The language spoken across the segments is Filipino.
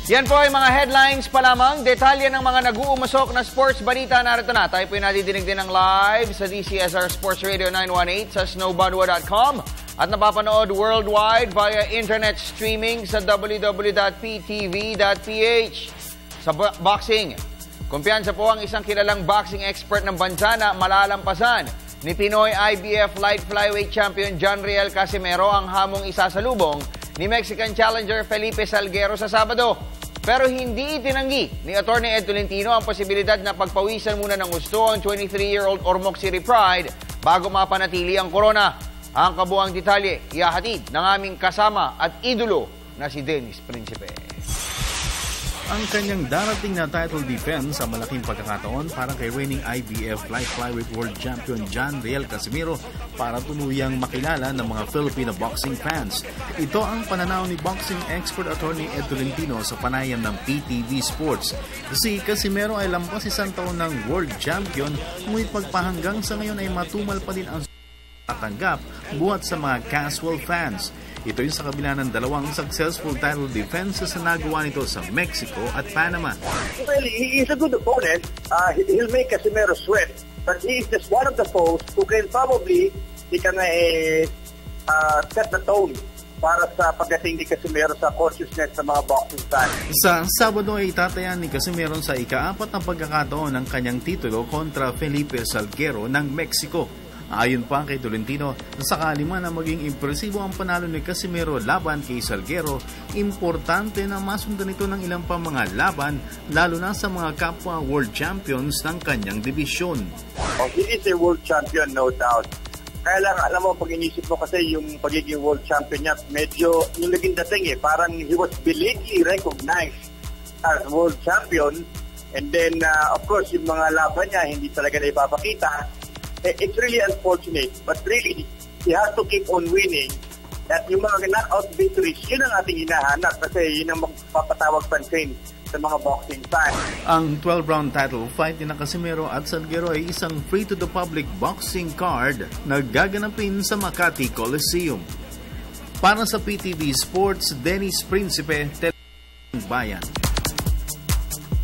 Yan po ay mga headlines pa lamang. Detalye ng mga nag-uumusok na sports balita narito na. Tayo po nadidinig din ng live sa DCSR Sports Radio 918 sa snowbadwa.com at napapanood worldwide via internet streaming sa www.ptv.ph. Sa boxing, kumpiyansa po ang isang kilalang boxing expert ng bansa na malalampasan ni Pinoy IBF Light Flyweight Champion John Riel Casimero ang hamong isasalubong ni Mexican challenger Felipe Salguero sa Sabado. Pero hindi itinanggi ni Atty. Ed Tolentino ang posibilidad na pagpawisan muna ng gusto ang 23-year-old Ormoc City Pride bago mapanatili ang corona. Ang kabuang detalye, ihahatid ng aming kasama at idolo na si Dennis Principe. Ang kanyang darating na title defense sa malaking pagkakataon para kay reigning IBF Light Flyweight World Champion John Riel Casimero para tuluyang makilala ng mga Filipino boxing fans. Ito ang pananaw ni boxing expert Atty. Ed Tolentino sa panayam ng PTV Sports. Si Casimero ay lampas isang taon ng world champion, ngunit magpahanggang sa ngayon ay matumal pa din ang tatanggap buhat sa mga casual fans. Ito yung sa kabila ng dalawang successful title defenses na nagawa nito sa Mexico at Panama. Well, he is a good opponent. He'll make Casimero sweat. But he is just one of the foes who can probably set the tone para sa pagdating ni Casimero sa consciousness ng mga boxing fans. Sa Sabado ay itatayan ni Casimero sa ika-4 na pagkakataon ng kanyang titulo kontra Felipe Salguero ng Mexico. Ayon pa kay Tolentino, sakali man na maging impresibo ang panalo ni Casimero laban kay Salguero, importante na masundan ito ng ilang pa mga laban, lalo na sa mga kapwa world champions ng kanyang dibisyon. He is a world champion, no doubt. Kaya lang, alam mo, pag inisip mo kasi yung pagiging world champion niya, medyo yung naging dating parang he was belatedly recognized as world champion. And then, of course, yung mga laban niya, hindi talaga na ipapakita. It's really unfortunate, but really, he has to keep on winning. At yung mga knockout victories, yun ang ating hinahanap kasi yun ang magpapatawag pansin sa mga boxing fans. Ang 12-round title fight ni Casimero at Salguero ay isang free-to-the-public boxing card na gaganapin sa Makati Coliseum. Para sa PTV Sports, Dennis Principe, Bayan.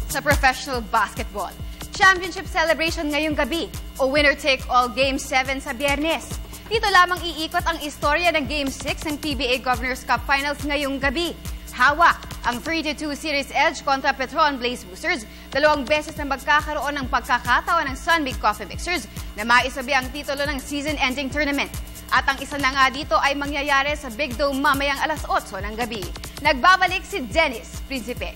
Sa professional basketball, championship celebration ngayong gabi o winner-take-all Game 7 sa Biyernes. Dito lamang iikot ang istorya ng Game 6 ng PBA Governors Cup Finals ngayong gabi. Hawak ang 3-2 series edge kontra Petron Blaze Boosters. 2 beses na magkakaroon ng pagkakataon ng Sunbig Coffee Mixers na maisabi ang titulo ng season-ending tournament. At ang isa na nga dito ay mangyayari sa Big Dome mamayang alas 8 ng gabi. Nagbabalik si Dennis Principe.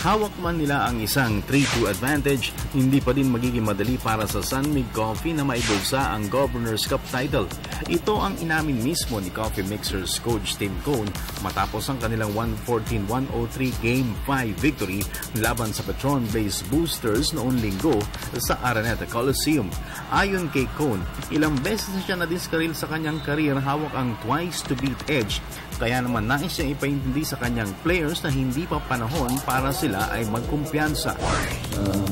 Hawak man nila ang isang 3-2 advantage, hindi pa din magiging madali para sa Sunmig Coffee na maibulsa ang Governor's Cup title. Ito ang inamin mismo ni Coffee Mixers coach Tim Cone matapos ang kanilang 114-103 Game 5 victory laban sa Petron Blaze Boosters noong linggo sa Araneta Coliseum. Ayon kay Cone, ilang beses na siya na-discarril sa kanyang career, hawak ang twice-to-beat edge. Kaya naman nais siyang ipaintindi sa kanyang players na hindi pa panahon para sila ay magkumpiyansa.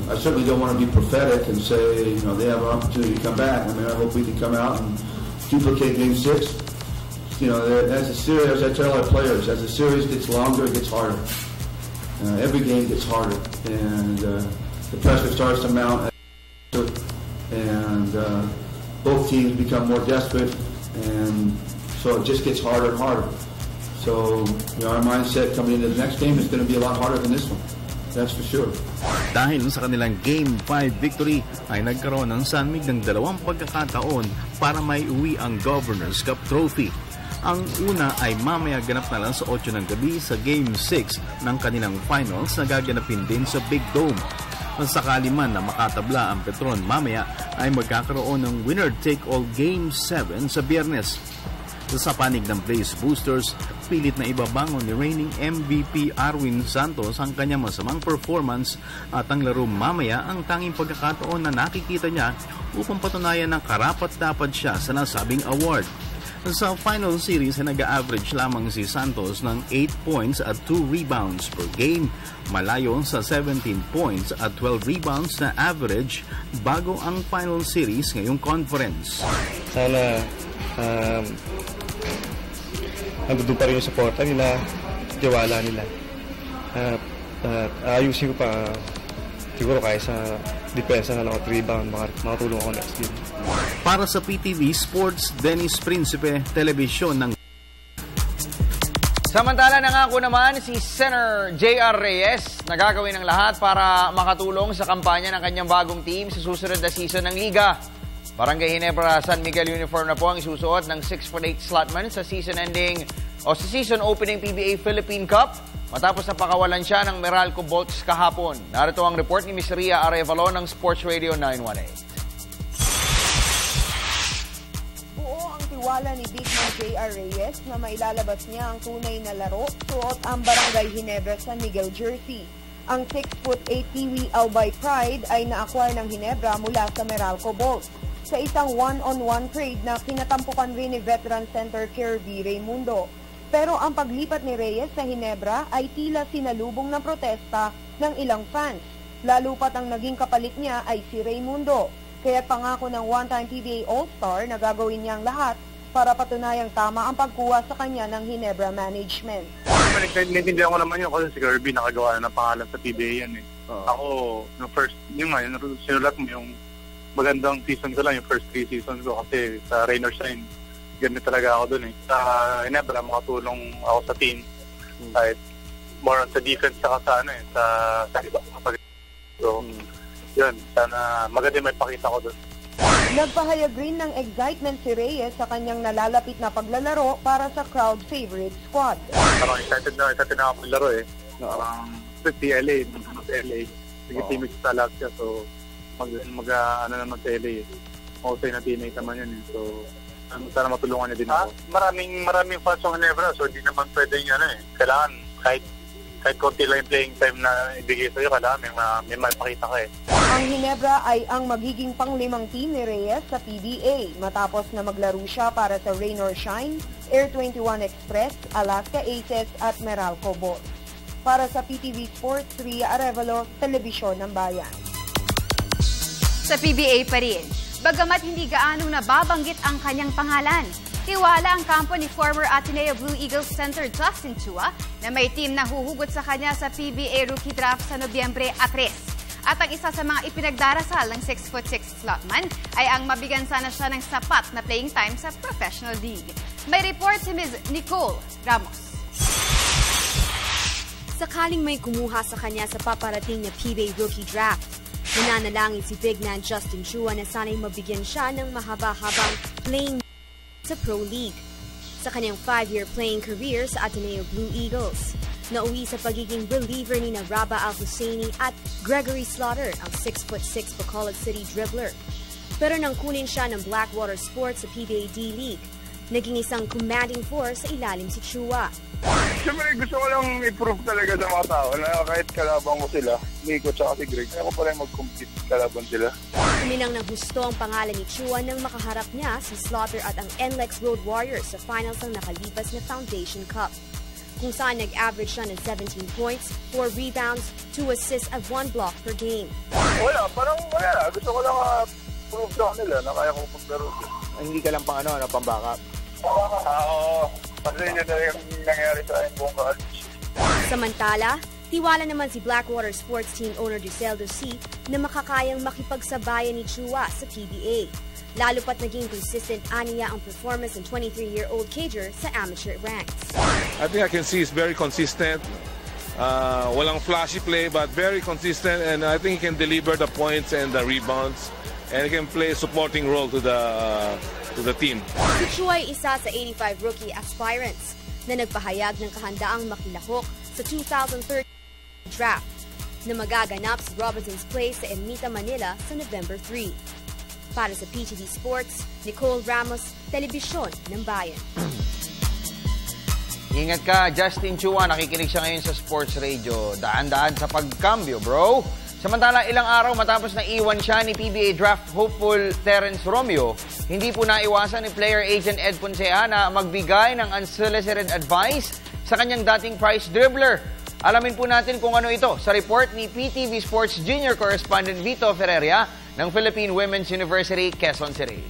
I certainly don't want to be prophetic and say, they have an opportunity to come back. I mean, I hope we can come out and duplicate Game 6. As a series, as I tell our players, as the series gets longer, it gets harder. Every game gets harder, and the pressure starts to mount, and both teams become more desperate, and so it just gets harder and harder. So, our mindset coming into the next game is going to be a lot harder than this one. That's for sure. Dahil sa kanilang Game 5 victory, ay nagkaroon ng Sunmig ng 2 pagkakataon para may uwi ang Governor's Cup Trophy. Ang una ay mamaya ganap na lang sa 8 ng gabi sa Game 6 ng kanilang finals na gaganapin din sa Big Dome. Sakali man na makatabla ang Petron mamaya, ay magkakaroon ng winner-take-all Game 7 sa Biyernes. Sa panig ng Blaze Boosters, pilit na ibabangon ni reigning MVP Arwin Santos ang kanyang masamang performance at ang laro mamaya ang tanging pagkakataon na nakikita niya upang patunayan na karapat-dapat siya sa nasabing award. Sa final series ay nag-average lamang si Santos ng 8 points at 2 rebounds per game, malayo sa 17 points at 12 rebounds na average bago ang final series ngayong conference. Sana nandun pa rin yung supporta nila tiwala nila. Ayusin ko pa siguro kaya sa depensa na lang at rebound, makatulong ako next game. Para sa PTV Sports, Dennis Principe, Telebisyon ng... Samantala, nangako naman si Senator J.R. Reyes na gagawin ng lahat para makatulong sa kampanya ng kanyang bagong team sa susunod na season ng Liga. Barangay Ginebra San Miguel uniform na po ang isusuot ng 6'8" slotman sa season opening PBA Philippine Cup matapos na pakawalan siya ng Meralco Bolts kahapon. Narito ang report ni Ms. Ria Arevalo ng Sports Radio 918. Wala ni Big Man J.R. Reyes na mailalabas niya ang tunay na laro suot ang Barangay Ginebra San Miguel jersey. Ang 6'8" Kiwi Albay Pride ay na-acquire ng Ginebra mula sa Meralco Bolts sa isang one-on-one trade na kinatampukan rin ni veteran center Kirby Raimundo. Pero ang paglipat ni Reyes sa Ginebra ay tila sinalubong ng protesta ng ilang fans. Lalo pat ang naging kapalit niya ay si Raimundo. Kaya pangako ng one-time PBA All-Star na gagawin niyang lahat para patunayang tama ang pagkuha sa kanya ng Ginebra management. Naintindihan ko naman yun kasi si Kirby nakagawa na ng pangalan sa PBA yan eh. Ako, yung first, sinulat mo yung magandang season ko lang, yung first 3 seasons ko kasi sa rain or shine, ganun talaga ako dun eh. Sa Ginebra, makatulong ako sa team kahit more on sa defense saka sa iba. So, yun, sana maganda may pakita ko dun. Nagpahayag rin ng excitement si Reyes sa kanyang nalalapit na paglalaro para sa crowd favorite squad. Parang excited na ako maglaro eh. Parang sa LA, sige teammate sa lahat siya, so ano naman sa LA eh. Okay na teammate naman yun eh. So, sana matulungan niya din ako. Maraming fans ng Ginebra, so hindi naman pwede yan eh. Kailangan kahit konti lang yung playing time na ibigay sa'yo, kailangan may mapakita ka eh. Ang Ginebra ay ang magiging pang-5 team ni Reyes sa PBA matapos na maglaro siya para sa Rain or Shine, Air 21 Express, Alaska Aces at Meralco Bolts. Para sa PTV Sports, Ria Arevalo, Telebisyon ng Bayan. Sa PBA pa rin, bagamat hindi gaanong nababanggit ang kanyang pangalan, tiwala ang kampo ni former Ateneo Blue Eagles center Justin Chua na may team na huhugot sa kanya sa PBA Rookie Draft sa Nobyembre 3. At ang isa sa mga ipinagdarasal ng 6'6" slotman ay ang mabigyan sana siya ng sapat na playing time sa professional league. May report si Ms. Nicole Ramos. Sakaling may kumuha sa kanya sa paparating na PBA Rookie Draft, nananalangin si big man Justin Chua na sana'y mabigyan siya ng mahaba-habang playing sa Pro League. Sa kanyang 5-year playing career sa Ateneo Blue Eagles, nauwi sa pagiging reliever ni Raba Al-Husseini at Gregory Slaughter, ang 6'6" Bacolod City dribbler. Pero nang kunin siya ng Blackwater Sports sa PBA D-League, naging isang commanding force sa ilalim si Chua. Siyempre gusto ko lang i-prove talaga sa mga tao na kahit kalaban ko sila, Nico at si Greg, ako pa rin mag-compete kalaban sila. Kuminang ng gusto ang pangalan ni Chua nang makaharap niya si Slaughter at ang NLEX Road Warriors sa finals ng nakalipas na Foundation Cup, kung saan nag-average siya ng 17 points, 4 rebounds, 2 assists at 1 block per game. Wala. Gusto ko lang prove sa kanila na kaya ko maglaro. Hindi ka lang pang backup? Oo. Kasi yun na yung nangyari sa akin buong college. Samantala, tiwala naman si Blackwater Sports Team owner Duceldo C na makakayang makipagsabayan ni Chua sa PBA. Lalo pat naging consistent aniya ang performance ng 23-year-old Cager sa amateur ranks. I think I can see he's very consistent. Walang flashy play but very consistent, and I think he can deliver the points and the rebounds, and he can play a supporting role to the team. Si Chua ay isa sa 85 rookie aspirants na nagpahayag ng kahandaang makilahok sa 2013 draft na magaganap sa Robinson's Place sa Ermita, Manila sa November 3. Para sa PTV Sports, Nicole Ramos, Telebisyon ng Bayan. Ingat ka, Justin Chua. Nakikinig siya ngayon sa Sports Radio. Daan-daan sa pagkambyo, bro. Samantala, ilang araw matapos na iwan siya ni PBA draft hopeful Terence Romeo, hindi po naiwasan ni player agent Ed Poncea na magbigay ng unsolicited advice sa kanyang dating prize dribbler. Alamin po natin kung ano ito sa report ni PTV Sports Junior Correspondent Vito Ferreria ng Philippine Women's University, Quezon City.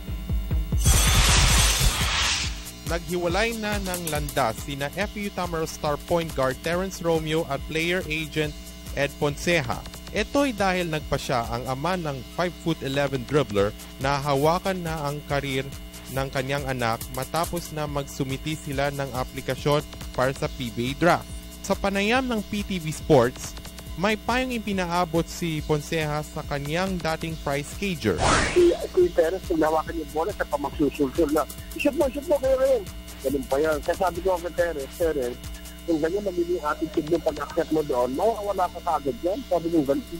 naghiwalay na ng landas sina FEU Tamaro star point guard Terence Romeo at player agent Ed Ponceja. Ito'y dahil nagpasya ang ama ng 5'11" dribbler na hawakan na ang karir ng kanyang anak matapos na magsumiti sila ng aplikasyon para sa PBA draft. Sa panayam ng PTV Sports, may payong ipinaabot si Ponceja sa kanyang dating prize cager. Si Terence, nahawakan yung bola sa pamagsusulsul na, shoot mo kayo rin. Ganun pa yan. Kaya sabi ko kay Terence, kung ganyan magiging attitude ng pag-accept mo doon, mawawala ka agad yan. Sabi ng ganun.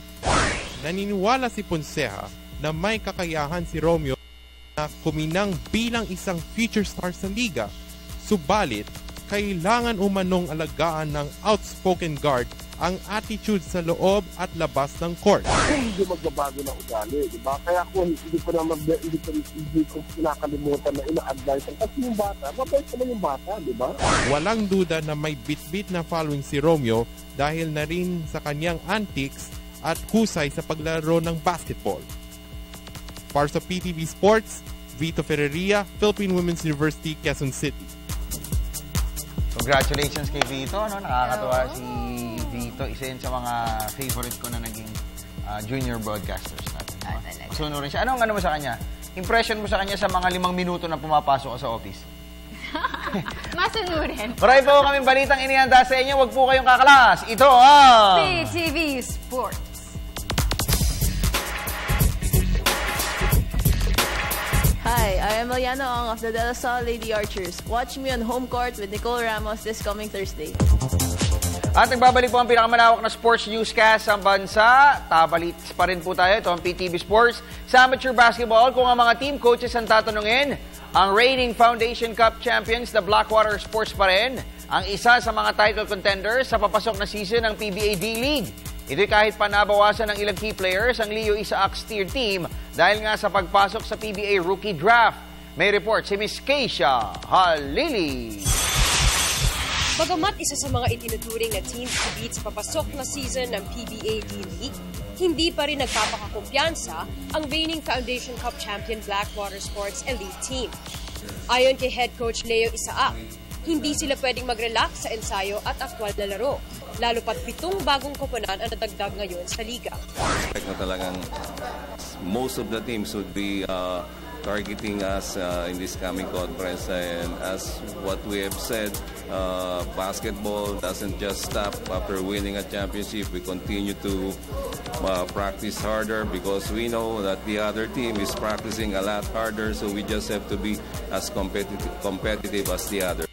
Naniniwala si Ponceja na may kakayahan si Romeo na kuminang bilang isang future star sa liga. Subalit, kailangan umanong alagaan ng outspoken guard ang attitude sa loob at labas ng court. Hindi magbabago na ugali, di ba? Kaya ako hindi ko kinakalimutan na ina-advise kasi yung bata, mabait naman yung bata, di ba? Walang duda na may bit-bit na following si Romeo dahil na rin sa kanyang antics at husay sa paglaro ng basketball. Para sa PTV Sports, Vito Ferreria, Philippine Women's University, Quezon City. Congratulations kay Vito, no? Nakakatuwa si Vito. Isa yun sa mga favorite ko na naging junior broadcasters natin. Masunurin siya. Ano mo sa kanya? Impression mo sa kanya sa mga 5 minuto na pumapasok ka sa office? Masunurin. Marami po kaming balitang inihanda sa inyo. Huwag po kayong kakalas. Ito ang PTV Sports. Hi, I am Eliana Ong of the De La Salle Lady Archers. Watch me on Home Court with Nicole Ramos this coming Thursday. At nagbabalik po ang pinakamalawak na sports newscast sa bansa. Tabalits pa rin po tayo. Ito ang PTV Sports. Sa amateur basketball, kung ang mga team coaches ang tatanungin, ang reigning Foundation Cup champions na Blackwater Sports pa rin ang isa sa mga title contenders sa papasok na season ng PBA D-League. Ito'y kahit pa nabawasan ng ilang key players ang Leo Isaac's tier team dahil nga sa pagpasok sa PBA Rookie Draft. May report si Miss Keisha Halili. Bagamat isa sa mga itinuturing na teams to beat sa papasok na season ng PBA D-League, hindi pa rin nagpapakakumpiyansa ang reigning Foundation Cup champion Blackwater Sports Elite Team. Ayon kay head coach Leo Isaac, hindi sila pwedeng mag-relax sa ensayo at aktwal na laro, lalo pat 7 bagong koponan ang nadagdag ngayon sa liga. Talagang most of the teams would be targeting us in this coming conference, and as what we have said, basketball doesn't just stop after winning a championship. We continue to practice harder because we know that the other team is practicing a lot harder, so we just have to be as competitive as the other.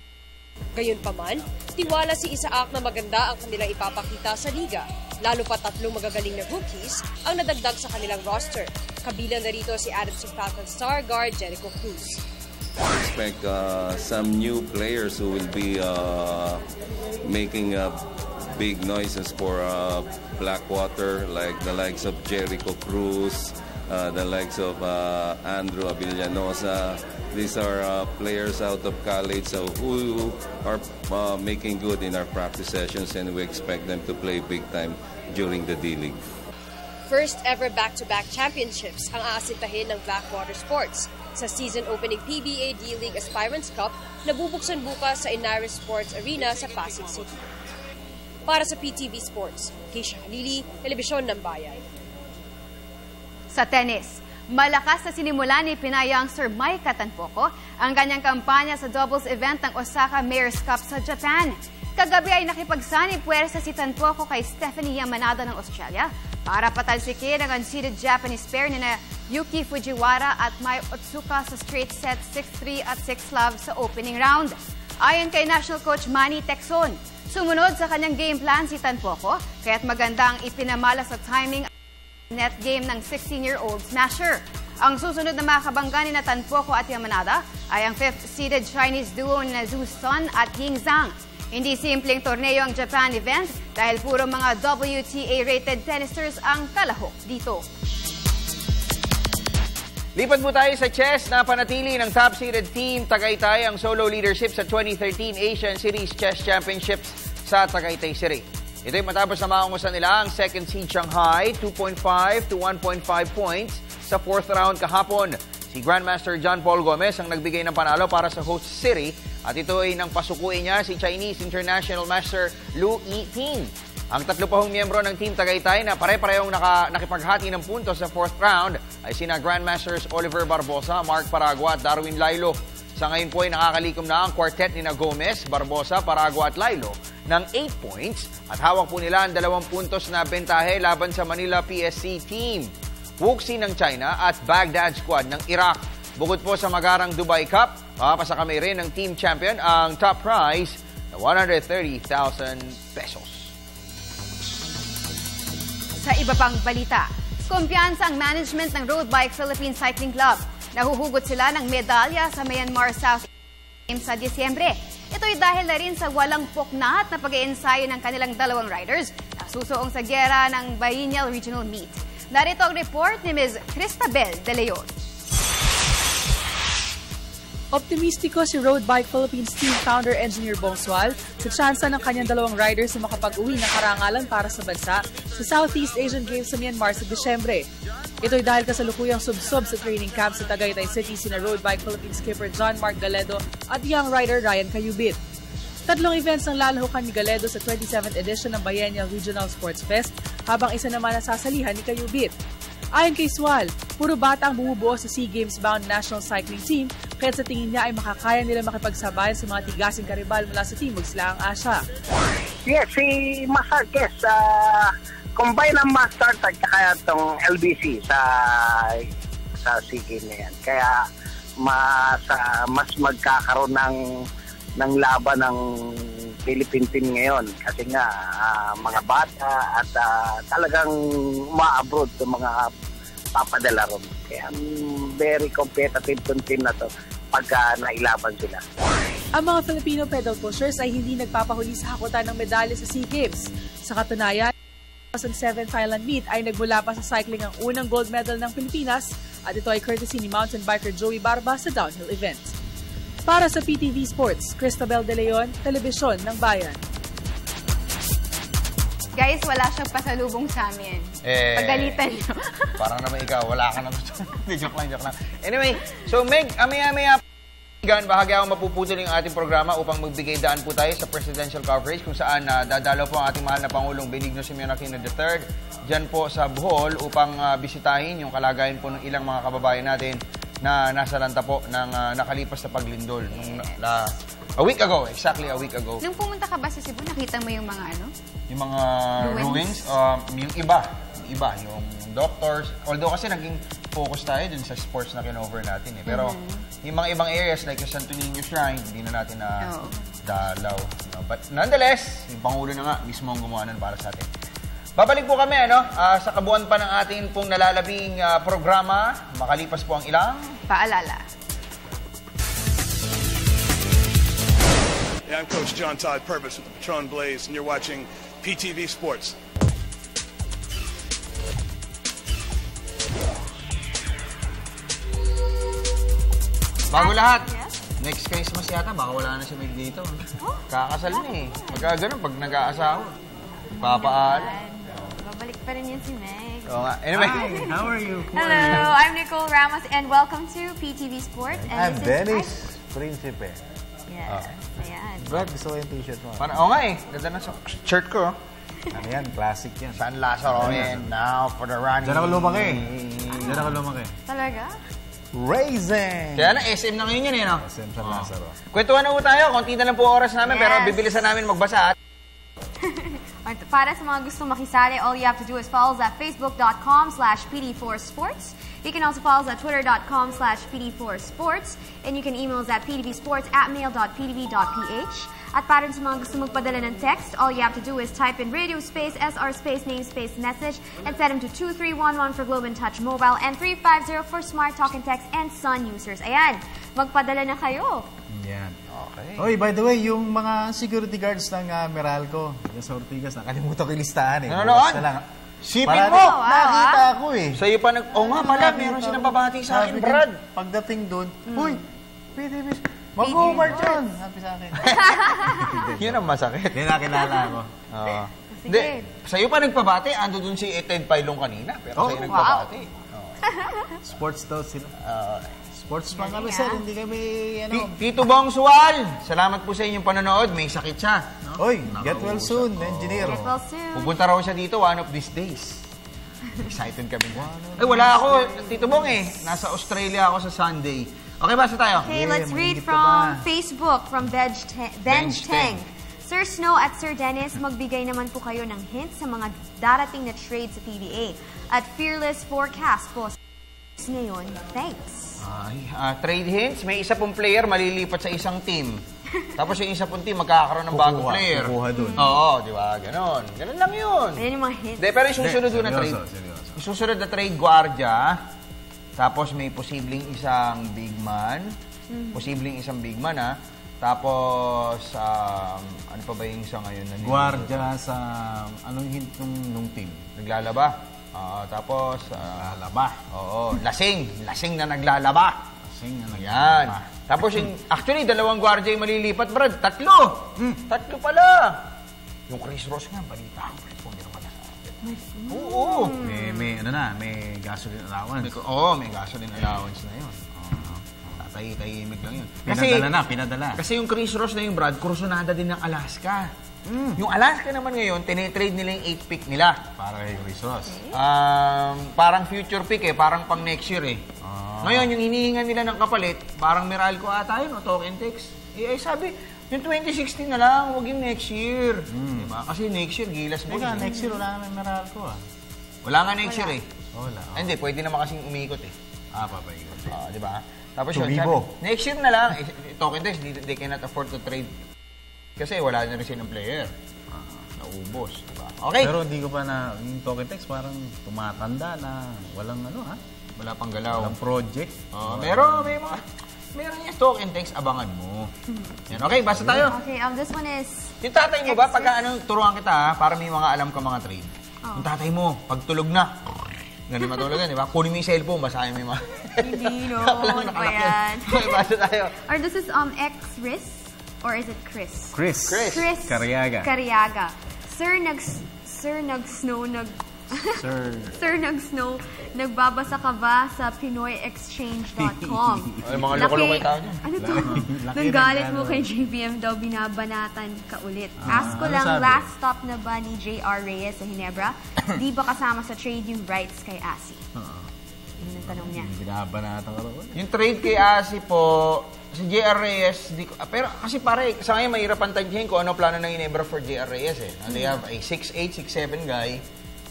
Gayunpaman, tiwala si Isaac na maganda ang kanilang ipapakita sa liga, lalo pa 3 magagaling na rookies ang nadagdag sa kanilang roster. Kabilang na rito si Adamson Falcon star guard Jericho Cruz. I expect some new players who will be making big noises for Blackwater, like the likes of Jericho Cruz, the likes of Andrew Avillanosa. These are players out of college who are making good in our practice sessions, and we expect them to play big time during the D-League. First ever back-to-back championships ang aasintahin ng Blackwater Sports sa season-opening PBA D-League Aspirants Cup na bubuksan bukas sa Inaris Sports Arena sa Pasig City. Para sa PTV Sports, Keisha Halili, Telebisyon ng Bayan. Sa tennis, malakas na sinimula ni Pinay youngster Maika Tanpoco ang kanyang kampanya sa doubles event ng Osaka Mayor's Cup sa Japan. Kagabi ay nakipagsanib puwersa si Tanpoco kay Stephanie Yamanada ng Australia para patalsikin ang unseeded Japanese pair ni na Yuki Fujiwara at Mai Otsuka sa straight set 6-3 at 6-love sa opening round. Ayon kay National Coach Manny Texon, sumunod sa kanyang game plan si Tanpoco kaya't maganda ang ipinamala sa timing net game ng 16-year-old smasher. Ang susunod na makabangga ni Tanpoco at Yamanada ay ang 5th-seeded Chinese duo ni Zhu Sun at Ying Zhang. Hindi simpleng torneo ang Japan event dahil puro mga WTA-rated tennisters ang kalahok dito. Lipat po tayo sa chess na panatili ng top-seeded team Tagaytay ang solo leadership sa 2013 Asian Series Chess Championships sa Tagaytay City. Ito'y matapos na maungusan nila ang second seed Shanghai 2.5 to 1.5 points sa 4th round kahapon. Si Grandmaster John Paul Gomez ang nagbigay ng panalo para sa host city at ito ay nang pasukuin niya si Chinese International Master Lu Yiting. Ang 3 pahong miyembro ng Team Tagaytay na pare-parehong nakipaghati ng puntos sa 4th round ay sina Grandmasters Oliver Barbosa, Mark Paragua at Darwin Lailo. Sa ngayon po ay nakakalikom na ang quartet ni na Gomez, Barbosa, Paragua at Lailo ng 8 points at hawak po nila ang 2 puntos na bentahe laban sa Manila PSC Team, Wuxi ng China at Baghdad Squad ng Iraq. Bukod po sa magarang Dubai Cup, makapasakami rin ng team champion ang top prize na 130,000 pesos. Sa iba pang balita, kumpiyansa ang management ng Road Bike Philippines Cycling Club. Nahuhugot sila ng medalya sa Myanmar South Games sa Disyembre. Ito'y dahil na rin sa walang puknat na pag-iensayo ng kanilang 2 riders na susuong sa giyera ng Biennial Regional Meet. Narito ang report ni Ms. Cristabel De Leon. Optimistiko si Road Bike Philippines Team Founder Engineer Bongsual sa tsansa ng kanyang 2 riders na makapag-uwi ng karangalan para sa bansa sa Southeast Asian Games sa Myanmar sa Disyembre. Ito'y dahil kasalukuyang subsob sa training camp sa Tagaytay City sina Road Bike Philippines skipper John Mark Galedo at young rider Ryan Cayubit. 3 events ang lalahukan ni Galedo sa 27th edition ng Biennial Regional Sports Fest habang isa naman ang sasalihan ni Cayubit. Ayon kay Swal, puro bata ang bumubuo sa SEA Games-bound national cycling team kaya sa tingin niya ay makakaya nila makipagsabayan sa mga tigasing karibal mula sa Timog Silangang Asya. Yes, si Masarquez, combine ang Masters at saka itong LBC sa SEA Games na yan. Kaya mas magkakaroon ng laban ng Philippine team ngayon kasi nga mga bata at talagang ma-abroad sa mga papadala ron. Kaya very competitive team na to pagka nailaban sila. Ang mga Filipino pedal pushers ay hindi nagpapahuli sa hakutan ng medalya sa SEA Games. Sa katunayan, 2007 Thailand meet ay nagmula pa sa cycling ang unang gold medal ng Pilipinas at ito ay courtesy ni mountain biker Joey Barba sa downhill event. Para sa PTV Sports, Cristabel De Leon, Telebisyon ng Bayan. Guys, wala siyang pasalubong sa amin. Pagalitan niyo. Parang naman ikaw, wala ka na. Joke lang. Anyway, so Meg, amaya-maya, bahagi akong mapuputol yung ating programa upang magbigay daan po tayo sa presidential coverage kung saan dadalaw po ang ating mahal na Pangulong Benigno Simeon Aquino III dyan po sa Bohol upang bisitahin yung kalagayan po ng ilang mga kababayan natin na nasa lanta po ng nakalipas na paglindol. A week ago, exactly a week ago. Nung pumunta ka ba sa Cebu, nakita mo yung mga ano? Yung mga ruins? Yung iba, yung doctors. Although kasi naging focus tayo dun sa sports na kinover natin eh. Pero yung mga ibang areas like yung Santo Niño Shrine, hindi na natin na dalaw. But nonetheless, yung Pangulo na nga, mismo ang gumawa nun para sa atin. Babalik po kami sa kabuuan pa ng ating pong nalalabing programa. Makalipas po ang ilang paalala. Yeah, I'm Coach John Todd Purvis with the Patron Blaze, and you're watching PTV Sports. Bago lahat, next Christmas yata, baka wala na si Meg dito. Kakasal na eh. Magkaganon pag nag-aasawa. Papaalam. Babalik pa rin yun si Meg. Anyway. Hi, how are you? Hello, I'm Nicole Ramos and welcome to PTV Sports. And I'm Dennis Principe. Yes, ayan. Brad, gusto ko yung t-shirt mo. nga eh. Ganda na sa shirt ko. Ano yan? Classic yan. San Lazaro yan. Now for the running. Diyan ako lumaki. Talaga? Raisin! Kaya na, SM na ngayon yan eh, no? SM San Lazaro. Kwentuhan na po tayo. Konti na lang po oras namin, pero bibilisan namin magbasa. Para sa mga gustong makisali, all you have to do is follow us at facebook.com/pd4sports. You can also follow us at twitter.com/pd4sports. And you can email us at pdvsports@mail.pdv.ph. At para sa mga gusto magpadala ng text, all you have to do is type in radio space, SR space, name space, message, and send them to 2311 for Globe and Touch Mobile and 350 for Smart Talk and Text and Sun users. Ayan, magpadala na kayo. Yan. Okay. Oy, by the way, yung mga security guards ng Meralco, yung sa Ortigas, nakalimutan ko yung listahan eh. Nanonood? Sipin mo! Nakita ako eh. Sa'yo pa nga pala, meron silang babati sa akin, Brad. Pagdating doon, uy, PTV, mag-o-march yun. Sabi sa akin. Yun ang masakit. Hindi nakilala ako. Hindi, sa'yo pa nagpabati. Ando dun si Ted Pailong kanina, pero sa'yo nagpabati. Sports daw sila. Sportsman kami, sir. Hindi kami, Tito Bong Sual, salamat po sa inyong panonood. May sakit siya. No? Oy, get well soon, engineer. Get well soon. Pupunta raw siya dito one of these days. Excited kami. Ay, wala ako, Tito Bong eh. Nasa Australia ako sa Sunday. Okay, basta tayo. Okay, let's read from Facebook, from Benj Teng. Sir Snow at Sir Dennis, magbigay naman po kayo ng hint sa mga darating na trade sa PBA. At Fearless Forecast po ngayon. Thanks. Trade hints, may isa pong player malilipat sa isang team. Tapos yung isa pong team magkakaroon ng bagong player. Kukuha dun. Oo, di ba? Ganon. Ganon lang yun. Ayan yung mga hints. Pero yung susunod na trade. Yung susunod na trade, Guardia. Tapos may posibleng isang big man. Posibleng isang big man, ha? Tapos, ano pa ba yung isa ngayon? Guardia sa, anong hint nung team? Naglalaba. Tapos, lalaba. Oo, lasing. Lasing na naglalaba. Lasing na naglalaba. Yan. Tapos, actually, dalawang guardia yung malilipat, Brad. Tatlo pala. Yung Chris Ross nga, balita ko. Meron ka na sa akin. Oo. May gasoline allowance. May gasoline allowance na yun. Tahimik lang yun. Pinadala. Kasi yung Chris Ross na yung Brad, kursunada din ng Alaska. Yung Alaska naman ngayon, tinitrade nila yung 8th pick nila. Para kay Chris Ross. Parang future pick parang pang next year Ngayon, yung hinihingan nila ng kapalit, parang Meralco ata yun, token text. Sabi, yung 2016 na lang, huwag yung next year. Diba? Kasi next year, gilas mo. Next year, wala naman Meralco Wala nga next year Wala. Hindi, pwede naman kasing umiikot papaikot. Diba? Tapos yun, next year na lang, token text, they cannot afford to trade. Kasi wala na rin silang player. Naubos, diba? Okay. Pero hindi ko pa yung token text parang tumatanda na walang wala pang galaw. Walang project. Meron yung token text, abangan mo. Yan, okay, basta tayo. Okay, this one is... Yung tatay mo ba, pagka turuan kita para may mga alam ka mga trade. Yung tatay mo, pag tulog na, ganun matulog yan, di ba? Kunin mo yung cellphone, basahin mo yung mga... Hindi, no. Ano ba yan? Okay, basta tayo. Or this is X-Riz? Or is it Chris? Chris. Cariaga. Sir Nag-Snow, nagbabasa ka ba sa PinoyExchange.com? Ay, mga loko-loko yung tao niya. Ano to? Nanggalit mo kay JBM daw, binabanatan ka ulit. Ask ko lang, last stop na ba ni J.R. Reyes sa Ginebra? Di ba kasama sa trade yung rights kay Asi? Yun ang tanong niya. Binabanatan ka rin. Yung trade kay Asi po, si J.R. Reyes, pero kasi pare, sa ngayon mahirapan tantyahin kung ano plano ng Ginebra for J.R. Reyes They have a 6'8", 6'7" guy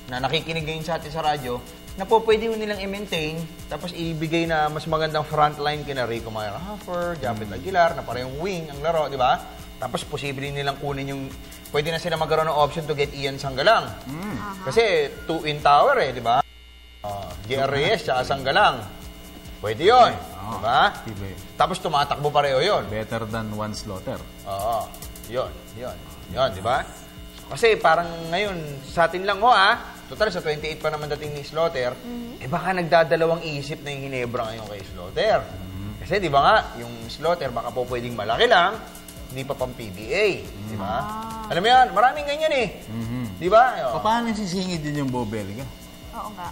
na nakikinig ngayon sa atin sa radyo, na po pwede mo nilang i-maintain, tapos ibigay na mas magandang frontline kina Rico Mayra-Hoffer, Japet Aguilar, na parehong wing ang laro, di ba? Tapos posible nilang kunin yung, pwede na sila magkaroon ng option to get Ian Sanggalang. Kasi 2 in tower di ba? J.R. Reyes, tsaka Sanggalang. Pwede yun, di ba? Tapos tumatakbo pareho yun. Better than one slaughter. Yun, di ba? Kasi parang ngayon, sa atin lang total sa 28 pa naman dating ni Slaughter, baka nagdadalawang isip na yung Ginebra ngayon kay Slaughter. Kasi di ba nga, yung Slaughter baka po pwedeng malaki lang, hindi pa pang PBA. Di ba? Alam mo yan, maraming ganyan Di ba? Paano sisingid din yung Bo Belga? Oo nga.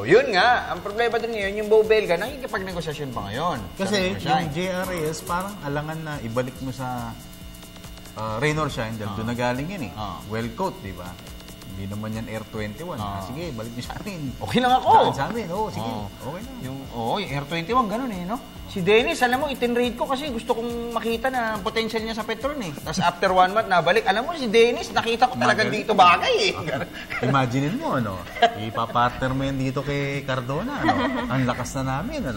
Yun nga, ang problema din ngayon, yung Bo Belga, nakikipag-negosasyon pa ngayon. Kasi yung JRS, parang alangan na ibalik mo sa Rain or Shine, dahil doon nagaling yan well coat, di ba? Hindi naman yan Air 21. Sige, balik niyo sa amin. Okay lang ako. Sa amin, sige. Okay na. Yung Air 21, ganun no? Si Dennis, alam mo, itinrate ko kasi gusto kong makita na potential niya sa Petron Tapos after 1 month, nabalik. Alam mo, si Dennis, nakita ko talaga dito bagay Imaginin mo, ipapartner mo yan dito kay Cardona, Ang lakas na namin,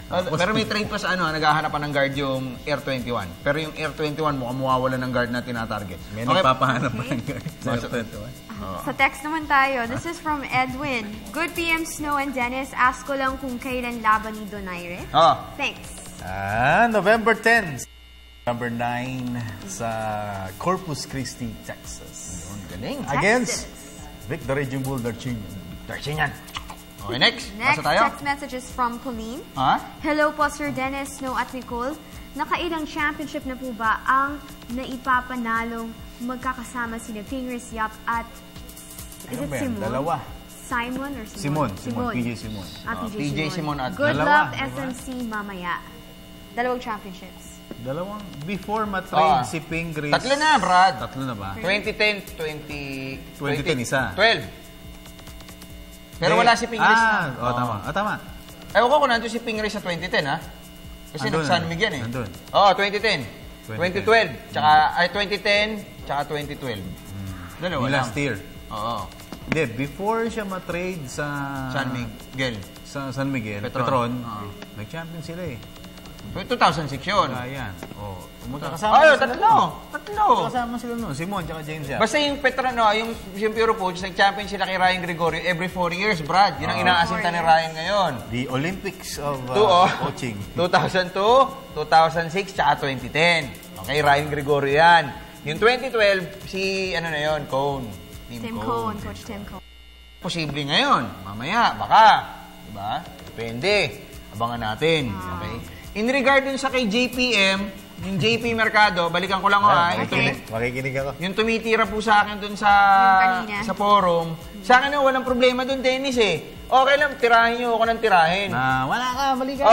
Pero may trade pa sa naghahanapan ng guard yung Air 21. Pero yung Air 21, mukhang mawawala ng guard na tinatarget. May nagpapahanap pa ng guard sa Air 21. Sa text naman tayo, this is from Edwin. Good PM, Snow and Dennis. Ask ko lang kung kailan laban ni Donaire. Thanks. November 10. Number 9 sa Corpus Christi, Texas. Galing. Against Victor Raging Bull Darchinian. Okay, next. Next text message is from Pauline. Hello po, Sir Dennis, Snow at Nicole. Nakailang championship na po ba ang naipapanalong magkakasama sina Fingers Yap at is it Simu? Simon or Simon? PJ Simon. PJ Simon at good luck SMC mamaya. Dalawang championships. Before matrade si Pingris. Tatlo na, Brad. Tatlo na ba? 2010 isa. 12. Pero wala si Pingris na. Tama. Ewan ko kung nandun si Pingris sa 2010, ha? Kasi nag-San Miguel, eh. Nandun. 2010. 2012. Tsaka, 2010, tsaka 2012. Dalawa lang. Last year. Oo. Hindi, before siya matrade sa... San Miguel. Sa San Miguel. Petron. Nag-champion sila eh. 2006 yun. Ayan. Tatlo. Kasama sila noon. Simon tsaka James Yap. Basta yung Petron, yung Puro Foods, nag-champion sila kay Ryan Gregorio every 4 years, Brad. Yun ang inaasinta ni Ryan ngayon. The Olympics of coaching. 2002, 2006, tsaka 2010. Okay, Ryan Gregorio yan. Yung 2012, si, Cone. Tim Cone, Coach Tim Cone. Posible ngayon. Mamaya, baka. Diba? Depende. Abangan natin. Okay? In regard dun sa kay JPM, yung JP Mercado, balikan ko lang Makikinig ako. Yung tumitira po sa akin dun sa forum, sa akin walang problema dun, Dennis eh. Okay lang, tirahin nyo ako ng tirahin. Wala ka, mali ka.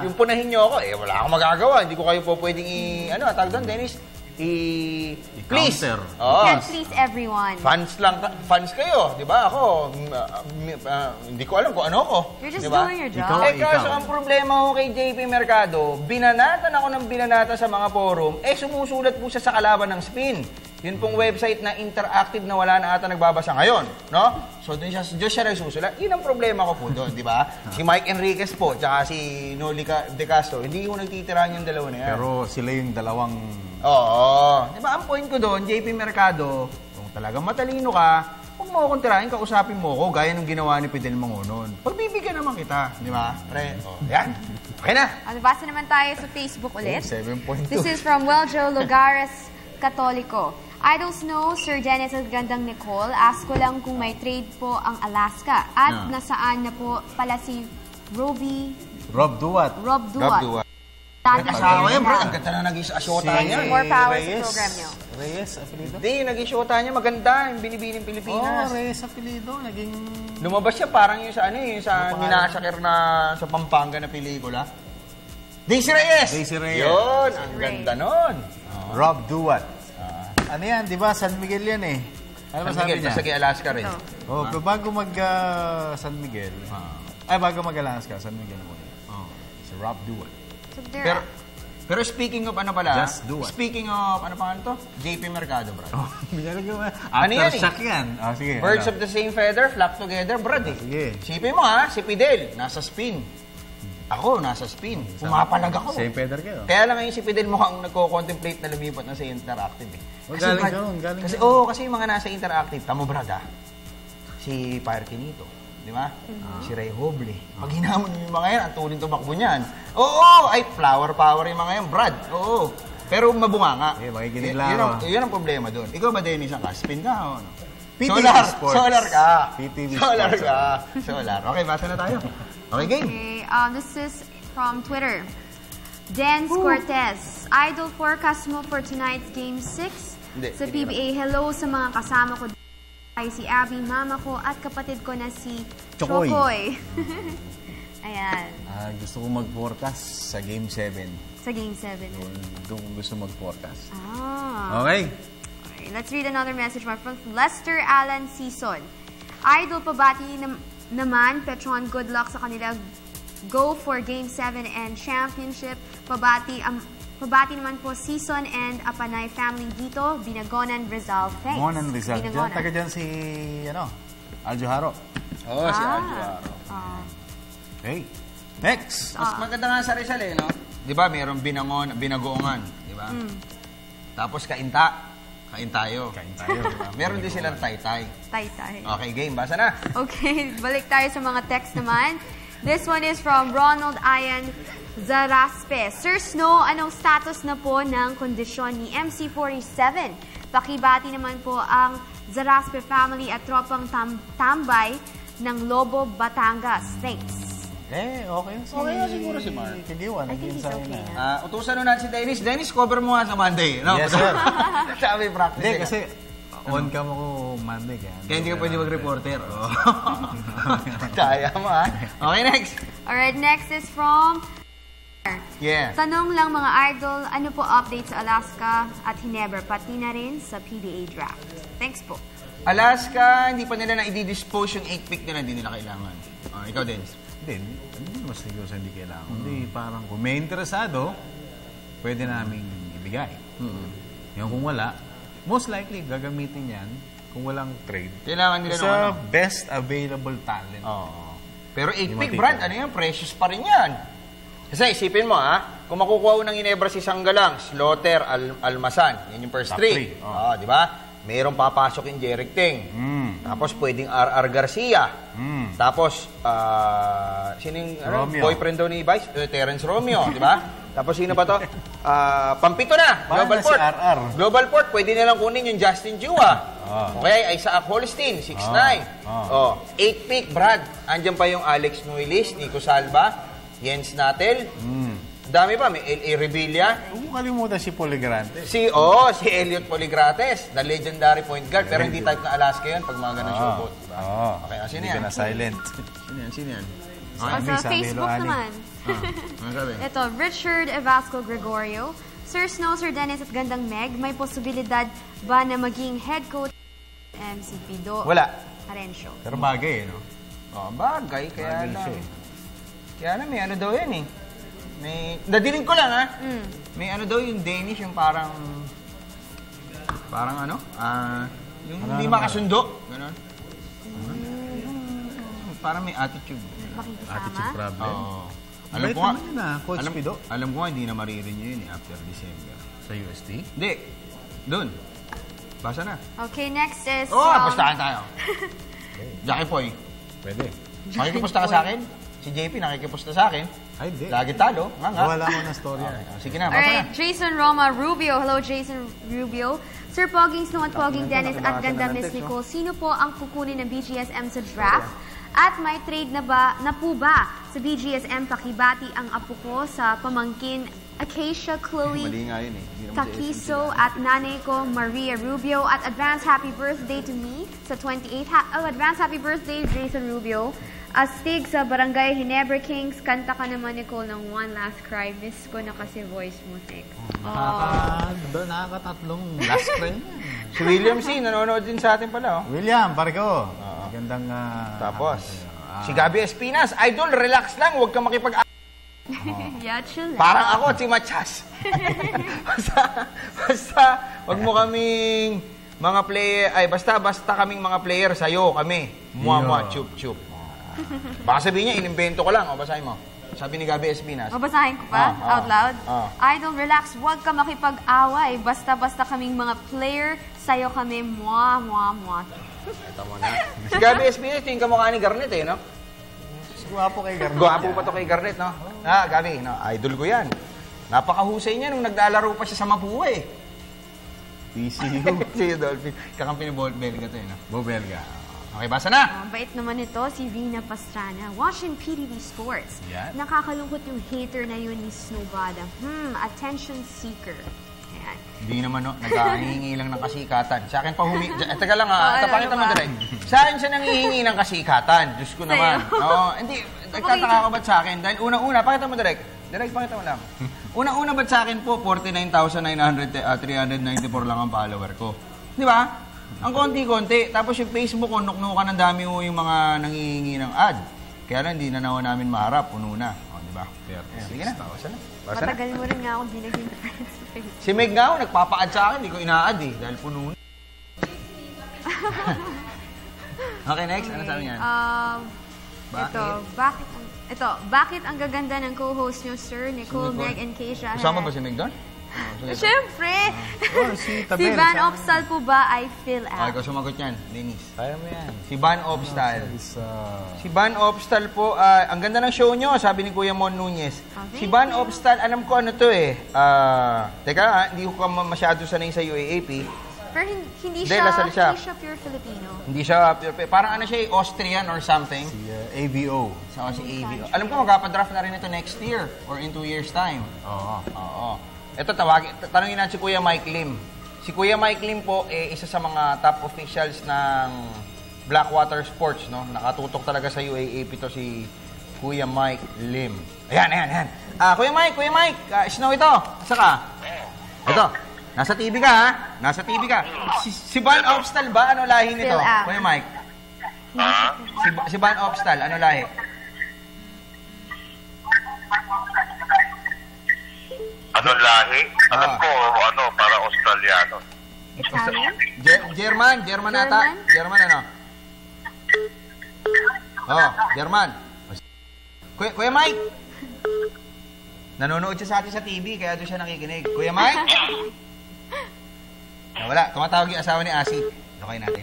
Yung punahin nyo ako, wala akong magagawa. Hindi ko kayo po pwedeng tawag doon, Dennis? Please. You can please everyone. Fans kayo, di ba? Ako, hindi ko alam kung ano ko. You're just doing your job. Kaso ang problema ko kay JP Mercado, binanatan ako ng binanatan sa mga forum, sumusulat po siya sa kalaban ng spin. Yun pong website na interactive na wala na ata nagbabasa ngayon, no? So, doon siya nagsusulat. Yun ang problema ko po doon, di ba? Si Mike Enriquez po, tsaka si Noli De Castro, hindi ko nagtitirahan yung dalawa na yan. Pero sila yung dalawang... Oo. Di ba, ang point ko doon, JP Mercado, kung talagang matalino ka, huwag mo akong tirahin, kausapin mo ako, gaya ng ginawa ni Fidel Mangonon. Pagbibigyan naman kita, di ba? Yan. Okay na. Basa naman tayo sa Facebook ulit. 7.2. This is from Weljo Lugares Catolico. Idol Snow, Sir Dennis at Gandang Nicole, ask ko lang kung may trade po ang Alaska at nasaan na po pala si Rob Duat. Nakasawa yan, bro. Ang ganda na naging asyota niya. More power sa program niyo. Reyes, apelido? Hindi, yung naging asyota niya, maganda. Yung binibining Pilipinas. Reyes, apelido. Naging... Lumabas siya parang yung sa yung sa ninasakir na sa Pampanga na pelikula. Daisy Reyes! Yun, ang ganda nun. Rob Duat. Ano yan, di ba? San Miguel yan eh. Ano San Miguel, basta kay Alaska rin. Bago San Miguel, bago mag-Alaska, San Miguel muna. Si Rob Duat. Pero speaking of ano pala, speaking of ano pa to? JP Mercado, Brad. Aftershock yan. Sige. Birds of the same feather, flock together, Brad eh. Sige. Sipin mo si Fidel, nasa spin. Ako, nasa spin. Pumapalag ako. Same feather kayo. Kaya lang ngayon si Fidel mukhang nagko-contemplate na lumipat na sa interactive eh. Galing kasi yung mga nasa interactive, tamo Brad si Fire Kinito. Di ba? Si Ray Hoble. Pag hinamon yung mga yan, ang tuloy tumakbo niyan. Flower power yung mga yan, Brad. Oo. Pero mabunga nga. Makikinig lang ako. Yun ang problema doon. Ikaw ba, Dennis, ang spin ka o ano? PTV Sports. Solar ka. PTV Solar Sports. ka. Solar. Okay, basa na tayo. Okay, game. Okay, this is from Twitter. Dance Cortez. Idol forecast mo for tonight's Game 6 sa PBA. Hello sa mga kasama ko. Ay si Abby, mama ko, at kapatid ko na si Chokoy. Ayan. Gusto ko mag-forecast sa Game 7. Sa Game 7. Doon ko gusto mag-forecast. Okay. Let's read another message from Lester Alan Season. Idol, pabati naman, Petron, good luck sa kanila. Go for Game 7 and Championship. Pabati naman po Season and Apanay family dito, Binagonan, Rizal. Thanks. Binagonan, Rizal. Diyan, taga dyan si, Aljo Haro. Si Aljo Haro. Okay. Next. Mas maganda nga sa Rizal no? Di ba, mayroong binagoongan. Di ba? Tapos kainta. Kain tayo. Diba? Meron din silang taytay. Okay, game. Basa na. Okay, balik tayo sa mga text naman. This one is from Ronald Ian Zaraspe. Sir Snow, anong status na po ng kondisyon ni MC47? Pakibati naman po ang Zaraspe family at tropang tambay ng Lobo, Batangas. Thanks. Okay siguro si Mark. I think he's okay na. Utusan nun natin si Dennis. Dennis, cover mo nga sa Monday. No? Yes, sir. Sabi practice. Hindi, kasi On-cam ako Monday. Kaya hindi ka pwede mag-reporter. Kaya mo, ha? Okay, next. Alright, next is from... Yeah. Tanong lang mga idol, ano po update sa Alaska at Ginebra, pati na rin sa PBA draft? Thanks po. Alaska, hindi pa nila na i-dispose yung 8-pick nila, hindi nila kailangan. Ikaw din. Hindi mas siguro sa hindi kailangan. Hindi, parang kung may interesado, pwede namin ibigay. Yung kung wala, most likely gagamitin yan kung walang trade. Kailangan nila sa best available talent. Pero 8-pick, Brad, ano yan? Precious pa rin yan. Kasi isipin mo, kung makukuha ng Ginebra si Sanggalang, Slaughter, Almasan, yan yung first 3. Di ba? Mayroong papasok yung Jeric Ting. Tapos pwedeng R.R. Garcia. Tapos, sino yung boyfriend daw ni Vice? Terence Romeo, di ba? Tapos sino ba to? Pampito na, Global Port. Si Global Port, pwede nilang kunin yung Justin Jua. Okay, Isaac Holstein, 6'9". 8-pick, Brad. Andyan pa yung Alex Nuelis, Nico Salva, Jens Natel. Dami pa. May L.A. Revilla. Huwag mo kalimutan si Poligrates. Si Elliot Poligrates, the legendary point guard. Pero hindi type na Alaska yun pag mga ganun showboat. Diba? Okay, sino yan? Hindi ka na silent. Sino yan? Sa Facebook naman. Ito, Richard Evasco Gregorio. Sir Snow, Sir Dennis at Gandang Meg, may posibilidad ba na maging head coach MC Pido? Wala. Arencio. Pero bagay, no? Bagay. Kaya lang, may ano daw yan eh. Nadiling ko lang may ano daw yung Danish, yung parang yung hindi makasundo. Ganon. Parang may attitude. Attitude problem. Alam ko nga, hindi na marirenew yun after December. Sa UST? Hindi. Doon. Basa na. Okay, next is... pustahan tayo. Jackie Poy. Pwede. Makikipusta ka sa akin? Si JP nakikipusta sa akin. Ay, di. Lagi talo. Wala mo na story. Sige na, basa Alright, Jason Roma Rubio. Hello, Jason Rubio. Sir Poging Snow at Poging Dennis at Ganda Miss Nicole, sino po ang kukunin ng BGSM sa draft? At may trade na po ba sa BGSM? Pakibati ang apo ko sa pamangkin Acacia Chloe Taquiso at nanay ko Maria Rubio. At advance happy birthday to me sa 28th. Advance happy birthday, Jason Rubio. Astig sa Barangay Ginebra Kings, kanta ka naman, Nicole, ng One Last Cry. Miss ko na kasi voice mo, thanks. Nakakatatlong last cry niya. Si William C, nanonood din sa atin pala. William, pare ko. Gandang... Tapos, si Gabby Espinas, Idol, relax lang, huwag ka makipag... Yeah, chill. Parang ako at si Machas. basta, huwag mo kaming mga player, basta kaming mga player sa'yo, kami. Muwa, chup. Baka sabihin niya, inimbento ko lang. Basahin mo. Sabi ni Gabby Espinas. Babasahin ko pa? Out loud? Idol, relax. Huwag ka makipag-away. Basta kaming mga player, sa'yo kami. Muwa. Ito mo na. Si Gabby Espinas, tingin ka mukha ni Garnet no? Guwapo kay Garnet. Guwapo pa to kay Garnet, no? Gabi, idol ko yan. Napakahusay niya nung naglalaro pa siya sa Mapua TCU. Si Dolphin. Kakampi ni Belga to, no? Belga. Okay, basa na. Bait naman ito, si Rina Pastrana. Watching PTV Sports. Yan. Nakakalungkot yung hater na yun ni Snowbada. Attention seeker. Ayan. Hindi naman, no? Nagkahingi lang ng kasikatan. Sa akin pa Teka lang, tapakita mo direct. Saan siya nangihingi ng kasikatan? Diyos ko naman. Hindi, nagtataka ka ba't sa akin? Dahil unang-una, pakita mo direct. Direct, pakita mo lang. Unang-una ba't sa akin po, 49,394 lang ang follower ko. Di ba? Ang konti-konti. Tapos yung Facebook, nuk-nukan ng dami mo yung mga nangihingi ng ad. Kaya lang, hindi na namin maharap. Puno na. Di ba? Sige na. Basa na. Matagal mo rin nga ako hindi naging friends sa Facebook. Si Meg nga ako, nagpapa-ad sa akin. Hindi ko ina-ad dahil puno na. Okay, next. Ano sabi niyan? Bakit ang gaganda ng co-host nyo, Sir Nicole, Meg, and Keisha? Kasama ba si Meg doon? Siyempre! Si Van Opstal po ba ay fill out? Ikaw sumagot yan, Denise. Kaya mo yan. Si Van Opstal. Si Van Opstal po, ang ganda ng show nyo, sabi ni Kuya Mon Nunez. Si Van Opstal, alam ko ano to teka, hindi ko masyado sanay sa UAAP. Pero hindi siya pure Filipino. Hindi siya pure, parang ano siya, Austrian or something. Si AVO. Si AVO. Alam ko, magpapadraft na rin ito next year or in 2 years time. Oo. Ito, tanongin natin si Kuya Mike Lim. Si Kuya Mike Lim po, isa sa mga top officials ng Blackwater Sports, no? Nakatutok talaga sa UAAP to si Kuya Mike Lim. Ayan. Kuya Mike, snow ito. Asa ka? Ito. Nasa TV ka, ha? Nasa TV ka. Si Van Opstal ba? Ano lahi nito? Kuya Mike? Si Van Opstal, ano lahi? Ano lahi? Alam ko, para Australiano. German ata. German ano? German. Kuya Mike! Nanonood siya sa atin sa TV, kaya doon siya nakikinig. Kuya Mike? Wala, tumatawag yung asawa ni Asi. Lokay natin.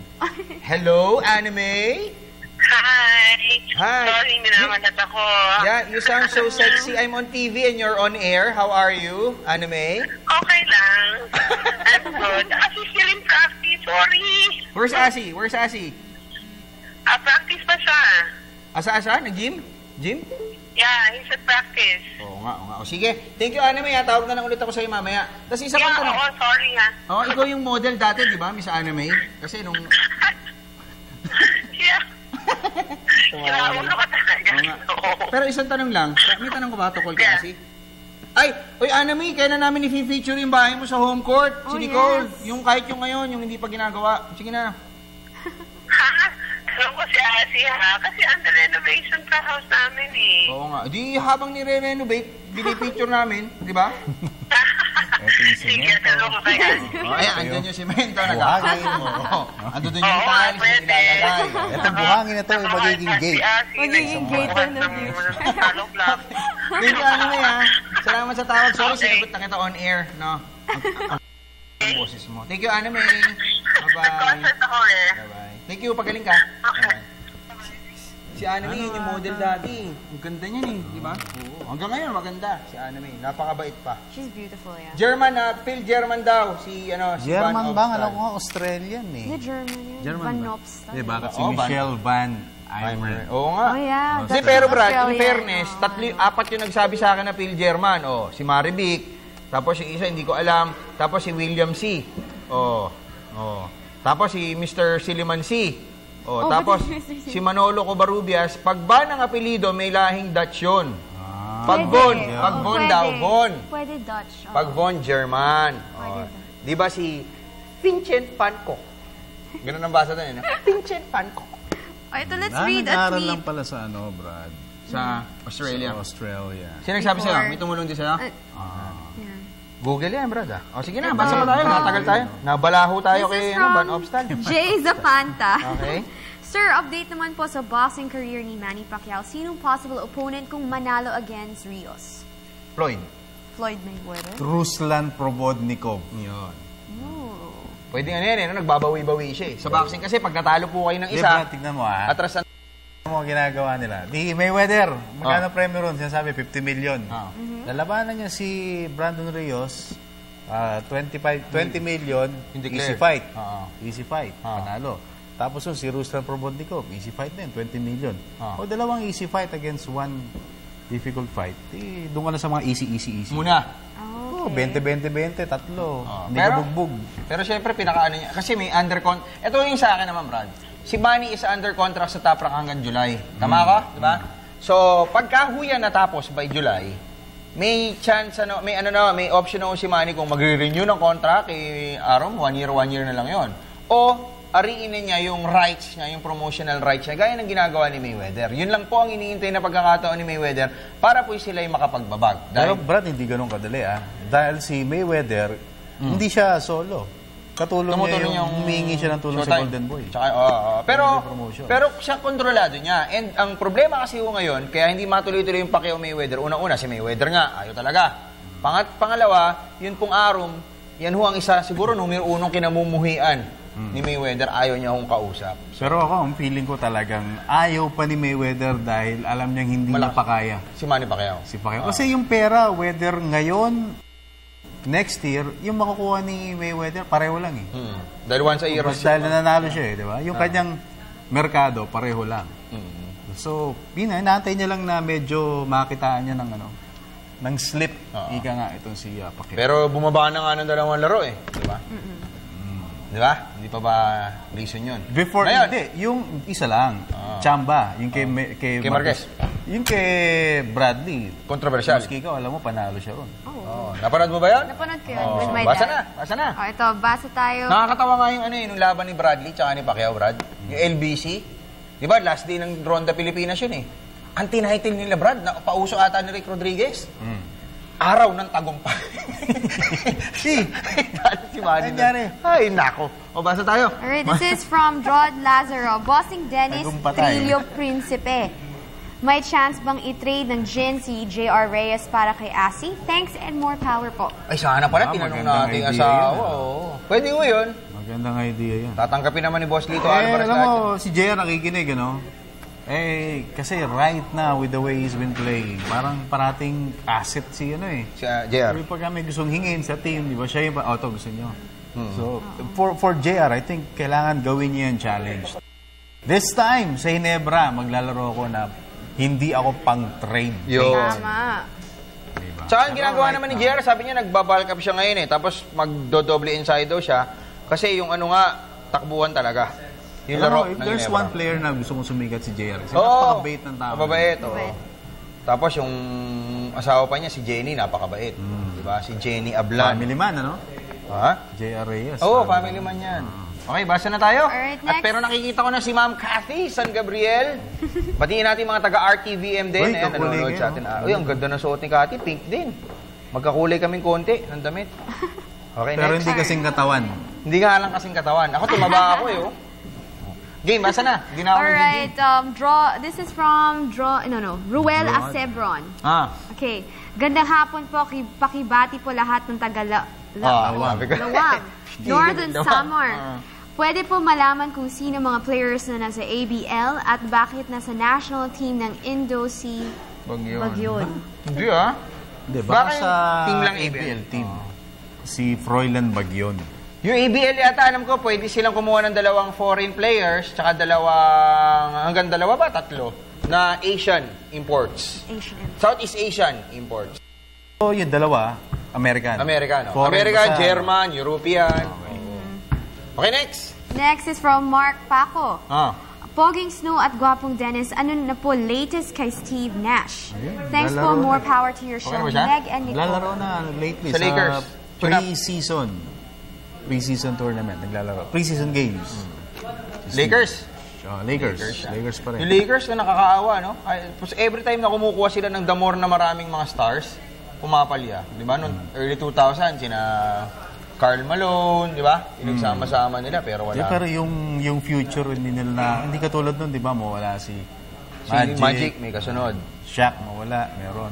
Hello, Anime? Hi! Sorry, minamatat ako. Yeah, you sound so sexy. I'm on TV and you're on air. How are you, Anime? Okay lang. I'm good. Asi's still in practice. Sorry. Where's Asi? Practice pa siya. Asa? Nag-gym? Yeah, he's at practice. Oo nga. Sige. Thank you, Anime. Tawag na lang ulit ako sa'yo mamaya. Tapos isa pang tanong. Sorry ha. Ikaw yung model dati, di ba, Miss Anime? Kasi nung... Ulo ka talaga. Pero isang tanong lang. May tanong ko ba tukol kay Asi? Oy, Anime, kailan namin i-feature yung bahay mo sa home court? Si Nicole. Yes. Yung kahit yung ngayon, yung hindi pa ginagawa. Sige na. Alam ko si Asi ha, kasi under renovation sa house namin eh. Oo nga. Di habang nire-renovate, binipicture namin, di ba? Ito yung Sige, tanong ko kay Asi. Ayan, andyan yung semento. Buhangin mo. Andun doon yung tiles na nilalagay. Ito buhangin na ito, yung magiging gate. Magiging gate na future. Thank you, Anime ha. Salamat sa tawag. Sorry, sinagot na kita on air, no? Ang boses mo. Thank you, Anime. Bye-bye. Bye-bye. Thank you, pagaling ka. Okay. Si Anime, yun yung model dati. Ang ganda niyan di ba? Oo. Hanggang ngayon, maganda. Si Anime, napakabait pa. She's beautiful, yeah. Phil German daw. Si German bang? Alam ko nga, Australian eh. The German Van Opstal. Bakit si Michelle Van Eimer? Oo nga. Oh, yeah. Pero Brad, in fairness, 4 yung nagsabi sa akin na Phil German. Si Marivic, tapos yung isa, hindi ko alam. Tapos si William C. Tapos si Mr. Siliman C. Tapos si Manolo Covarrubias, pag Van ang apelido, may lahing Dutch yun. Pag Von daw, Von. Pwede Dutch. Pag Von, German. Di ba si Vincent van Gogh? Ganun ang basa doon, Vincent van Gogh. Ito, let's read a tweet. lang pala sa Brad? Sa Australia. Sa Sino nagsabi sa'yo? May tumulong din sa'yo? Google yan, Brad. Sige na, basa pa tayo. Matagal tayo. Nabalaho tayo kay Van Opstal. Jay Zapanta. Okay. Sir, update naman po sa boxing career ni Manny Pacquiao. Sinong possible opponent kung manalo against Rios? Floyd Mayweather. Ruslan Provodnikov. Yun. Pwede nga yan, nagbabawi-bawi siya. Sa boxing kasi, pag natalo po kayo ng isa, tignan mo atras na mo ginagawa nila. Di Mayweather, magkano premyo ron? Sinasabi, 50 million. Lalabanan niya si Brandon Rios, 20 million, easy fight. Easy fight, panalo. Tapos yun, si Ruslan Provodnikov, easy fight din, 20 million. O dalawang easy fight against one difficult fight. Doon ka na sa mga easy. Muna. 20, tatlo. Hindi ka bugbog. Pero syempre, pinakaano niya. Kasi may ito yung sa akin naman, Brad. Si Manny is under contract sa Top Rank hanggang July. Tama ka? Diba? So, pagka huyan natapos by July, may chance, may option na si Manny kung magre-renew ng contract kay Arom, 1 year na lang yon. O, ariinin niya yung rights niya, yung promotional rights niya, gaya ng ginagawa ni Mayweather. Yun lang po ang iniintay na pagkakataon ni Mayweather para po sila yung makapagbabag. Pero Brad, hindi ganun kadali Dahil si Mayweather, hindi siya solo. Katulong niya yung humingi siya ng tulong sa Golden Boy. Pero siya kontrolado niya. And ang problema kasi ngayon, kaya hindi matuloy-tuloy yung Pacquiao Mayweather. Una-una, si Mayweather nga, ayaw talaga. Pangalawa, yun pong Arum, yan ho ang isa, siguro numero 1 kinamumuhian ni Mayweather, ayaw niya akong kausap. Pero ako, ang feeling ko talagang ayaw pa ni Mayweather dahil alam niyang hindi niya pa kaya. Si Manny Pacquiao. Kasi yung pera, whether ngayon, next year, yung makukuha ni Mayweather, pareho lang Dahil once a year. Dahil nananalo siya di ba? Yung kanyang merkado, pareho lang. So, inaantay niya lang na medyo makitaan niya ng slip. Ika nga itong si Pacquiao. Pero bumaba na nga ng 2 laro di ba? Di ba? Hindi pa ba reason yun? Before, ngayon, hindi. Yung isa lang. Chamba. Yung kay Marquez. Yung kay Bradley. Kontrobersyal. Maski ikaw, alam mo, panalo siya ron. Napanood mo ba yun? Napanood ko yun with my dad. Basa na. Ito, basa tayo. Nakakatawa nga yung yung laban ni Bradley tsaka ni Pacquiao, Brad. Yung LBC. Di ba? Last day ng Ronda Pilipinas yun eh. Ang tinitle nila, Brad, na pauso ata ni Rick Rodriguez. Araw ng tagumpay. Si Manny. Ay, nako. O, basa tayo. Alright, this is from Rod Lazaro. Bossing Dennis Trillo Principe. May chance bang i-trade ng Jin si J.R. Reyes para kay Asi? Thanks and more power po. Ay, sana pala. Tinanong natin asawa. Pwede mo yun. Magandang idea yan. Tatanggapin naman ni Boss Lito Alvarez. Alam mo, si J.R. nakikinig, kasi right now, with the way he's been playing, parang parating asset si JR. Pag may gustong hingin sa team, di ba, siya yung gusto nyo. So, for JR, I think kailangan gawin niya yung challenge. This time, sa Hinebra, maglalaro ko na hindi ako pang-trade. Tama. Diba? Tsaka ang ginagawa naman ni JR, sabi niya, nagbabalk up siya ngayon Tapos magdodoble inside daw siya. Kasi yung takbuhan talaga. Yung laro if there's one player na gusto kong sumikat si JR, kasi napakabait ng tao. Mababait, Tapos yung asawa pa niya, si Jenny, napakabait. Diba? Si Jenny Ablan. Family man, ano? Ha? J.R. Reyes. Family man yan. Okay, basa na tayo. Alright, pero nakikita ko na si Ma'am Cathy San Gabriel. Batiin natin mga taga-RTVM din. Nanonood sa atin. Uy, ang ganda ng suot ni Cathy. Pink din. Magkakulay kaming konti ng damit. Okay, pero next. hindi kasing katawan. Hindi nga lang kasing katawan. Ako, tumaba ako Game, basa na. Alright, this is from Ruel Acebron. Okay. Gandang hapon po, pakibati po lahat ng Lawang. Northern Samar. Pwede po malaman kung sino mga players na nasa ABL at bakit nasa national team ng Indosi Bagyon. Hindi Hindi, baka sa team lang ABL team. Si Froilan Bagyon. Yung ABL yata, alam ko, pwede silang kumuha ng 2 foreign players, tsaka hanggang 2 ba? 3 na Asian imports. Southeast Asian imports. So, yung 2, American. American, German, European. Okay, next. Next is from Mark Paco. Poging Snow at Gwapong Dennis, ano na po latest kay Steve Nash? Thanks po, more power to your show. Meg and Nicole. Naglalaro na lately sa Lakers. Pre-season tournament. Naglalaro. Pre-season games. Lakers? Lakers pa rin. Yung Lakers na nakakaawa, no? Every time na kumukuha sila ng damor na maraming mga stars, pumapalya. Di ba? Noong early 2000, sina Karl Malone, di ba? Pinagsama-sama nila, pero wala. Pero yung future, hindi katulad nun, di ba? Mawala si Magic, may kasunod. Shaq, mawala, meron.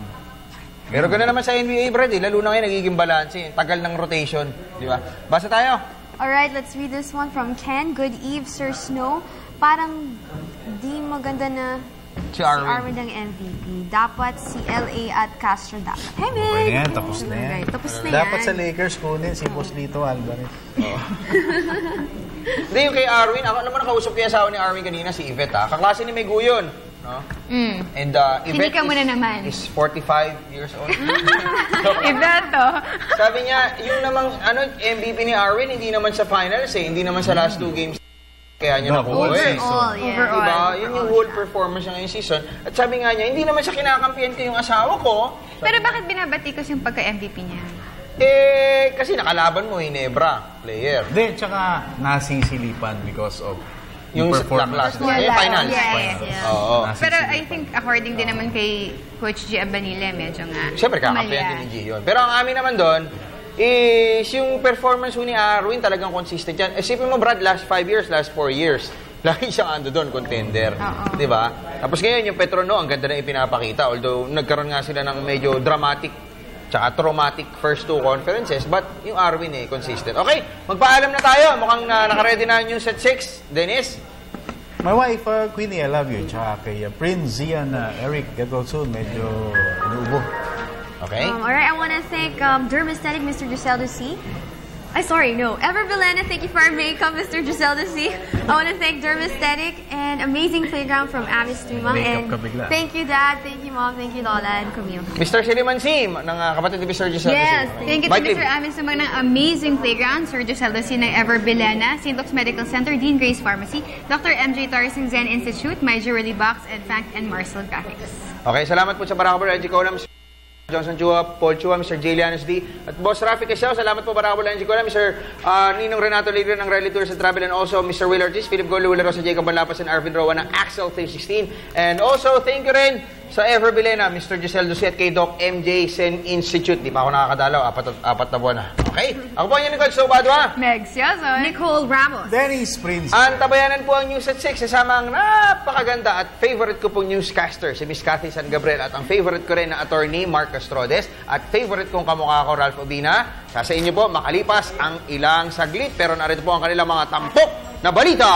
Pero gano'n naman sa NBA, Brad, lalo na ngayon nagiging balance. Tagal ng rotation, di ba? Basa tayo. Alright, let's read this one from Ken. Good eve, Sir Snow. Parang di maganda na si Arwin ang MVP. Dapat si LA at Castro dapat. Hey, Meg! Tapos na yan. Dapat sa Lakers kunin si Boss Lito Alvarez. Hindi, yung kay Arwin, ako naman nakausap yung asawa ni Arwin kanina, si Yvette, Kaklase ni Megu yun. No? And Yvette is 45 years old. Yvette, Sabi niya, yung namang MVP ni Arwin, hindi naman sa finals hindi naman sa last 2 games. Kaya niya nakuha Overall. Diba? Yun yung whole performance niya ngayong season. At sabi nga niya, hindi naman siya kinakampihan ko yung asawa ko. Pero bakit binabatikos yung pagka-MVP niya? Kasi nakalaban mo, Hinebra, player. Hindi, tsaka nasisilipan because of yung last finals. Oo. Pero I think according din naman kay Coach G. Abanile, medyo nga. Siyempre, kakampihan din ni G yun. Pero ang amin naman doon, is yung performance ni Arwin talagang consistent yan. Isipin mo, Brad, last 5 years, last 4 years, lagi siyang ando doon, contender. Diba? Tapos ngayon, yung Petrono, ang ganda na ipinapakita. Although, nagkaroon nga sila ng medyo dramatic tsaka traumatic first 2 conferences, but yung Arwin consistent. Okay, magpaalam na tayo. Mukhang nakaready na yung set 6. Dennis? My wife, Queenie, I love you. Tsaka kay Prince Zian, Eric, get well soon. Medyo inuubo. Okay. Alright, I want to thank Dermaesthetic, Mr. Giseldo C. Ever Vilena, thank you for our makeup, Mr. Giselle Ducy. I want to thank Dermaesthetic and Amazing Playground from Amis Tuma. And thank you, Dad. Thank you, Mom. Thank you, Lola and Camille. Mr. Shiriman Sim, ng kapatid ni Mr. Giselle Ducy. Yes, thank you to Mr. Amis Tuma ng Amazing Playground, Sir Giselle Ducy ng Ever Vilena, St. Luke's Medical Center, Dean Grace Pharmacy, Dr. MJ Torres ng Zen Institute, My Jewelry Box, and Frank and Marcel Graphics. Okay, salamat po sa Barako Reggie Colam, Mr. Johnson Chua, Paul Chua, Mr. Jilianos D. At Boss Rafi Casiao, salamat po Barako Reggie Colam, Mr. Ninong Renato Ligre ng Rally Tours and Travel, and also Mr. Will Ortiz, Philip Golo, Rosa Jacob Banlapas, and Arvin Rowan ng Axel 316. And also, thank you rin sa Ever Vilena, Mr. Giselle Ducy at kay Doc MJ Sen Institute. Di pa ako nakakadalaw, apat na buwan na. Okay? Ako po yung Nicole Sobadwa. Meg Siason. Nicole Ramos. Dennis Prince. Antabayanan po ang News at 6 kasama ang napakaganda at favorite ko pong newscaster, si Miss Cathy San Gabriel, at ang favorite ko rin na attorney, Mark Castrodes, at favorite kong kamukha ko, Ralph Obina. Sa inyo po, makalipas ang ilang saglit, pero narito po ang kanilang mga tampok na balita.